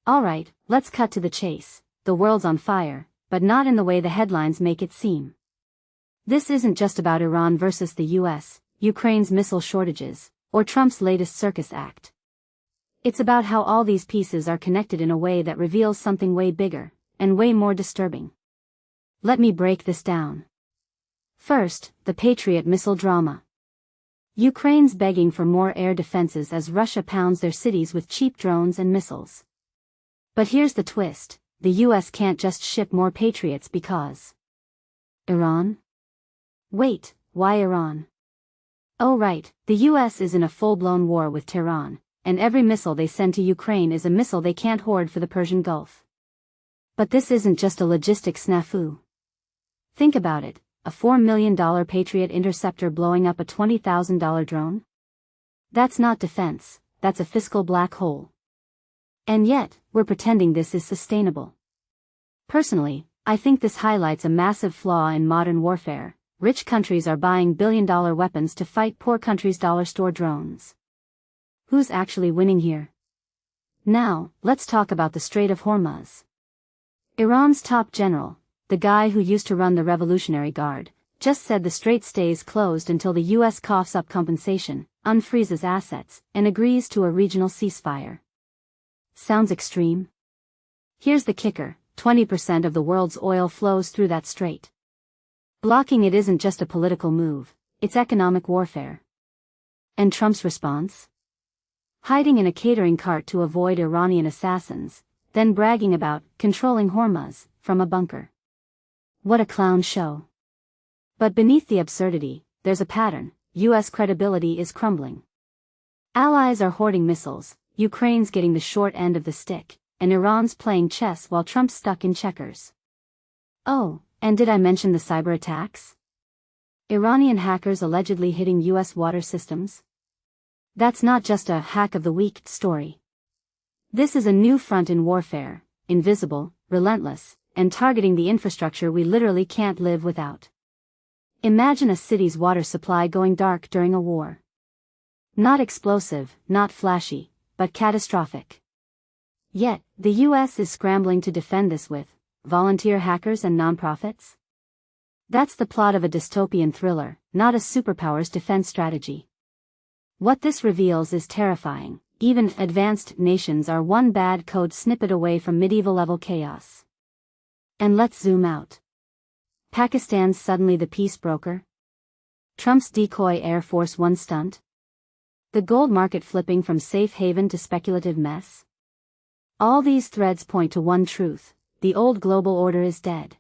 Alright, let's cut to the chase. The world's on fire, but not in the way the headlines make it seem. This isn't just about Iran versus the US, Ukraine's missile shortages, or Trump's latest circus act. It's about how all these pieces are connected in a way that reveals something way bigger, and way more disturbing. Let me break this down. First, the Patriot missile drama. Ukraine's begging for more air defenses as Russia pounds their cities with cheap drones and missiles. But here's the twist, the US can't just ship more Patriots because Iran? Wait, why Iran? Oh right, the US is in a full-blown war with Tehran, and every missile they send to Ukraine is a missile they can't hoard for the Persian Gulf. But this isn't just a logistic snafu. Think about it, a $4 million Patriot interceptor blowing up a $20,000 drone? That's not defense, that's a fiscal black hole. And yet, we're pretending this is sustainable. Personally, I think this highlights a massive flaw in modern warfare. Rich countries are buying billion-dollar weapons to fight poor countries' dollar store drones. Who's actually winning here? Now, let's talk about the Strait of Hormuz. Iran's top general, the guy who used to run the Revolutionary Guard, just said the strait stays closed until the US coughs up compensation, unfreezes assets, and agrees to a regional ceasefire. Sounds extreme? Here's the kicker, 20% of the world's oil flows through that strait. Blocking it isn't just a political move, it's economic warfare. And Trump's response? Hiding in a catering cart to avoid Iranian assassins, then bragging about controlling Hormuz from a bunker. What a clown show. But beneath the absurdity, there's a pattern. US credibility is crumbling. Allies are hoarding missiles, Ukraine's getting the short end of the stick, and Iran's playing chess while Trump's stuck in checkers. Oh, and did I mention the cyber attacks? Iranian hackers allegedly hitting US water systems? That's not just a hack of the week story. This is a new front in warfare, invisible, relentless, and targeting the infrastructure we literally can't live without. Imagine a city's water supply going dark during a war. Not explosive, not flashy, but catastrophic. Yet, the US is scrambling to defend this with volunteer hackers and nonprofits? That's the plot of a dystopian thriller, not a superpower's defense strategy. What this reveals is terrifying. Even advanced nations are one bad code snippet away from medieval-level chaos. And let's zoom out. Pakistan's suddenly the peace broker? Trump's decoy Air Force One stunt? The gold market flipping from safe haven to speculative mess? All these threads point to one truth. The old global order is dead.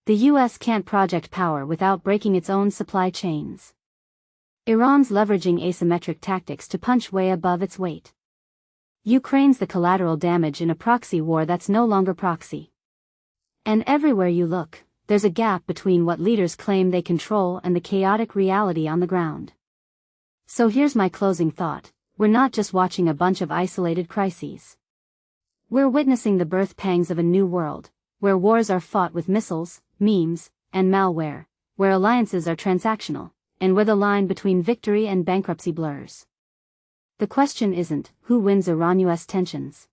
The US can't project power without breaking its own supply chains. Iran's leveraging asymmetric tactics to punch way above its weight. Ukraine's the collateral damage in a proxy war that's no longer proxy. And everywhere you look, there's a gap between what leaders claim they control and the chaotic reality on the ground. So here's my closing thought. We're not just watching a bunch of isolated crises. We're witnessing the birth pangs of a new world, where wars are fought with missiles, memes, and malware, where alliances are transactional, and where the line between victory and bankruptcy blurs. The question isn't, who wins Iran-US tensions?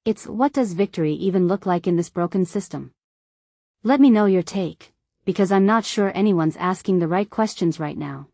It's, what does victory even look like in this broken system? Let me know your take, because I'm not sure anyone's asking the right questions right now.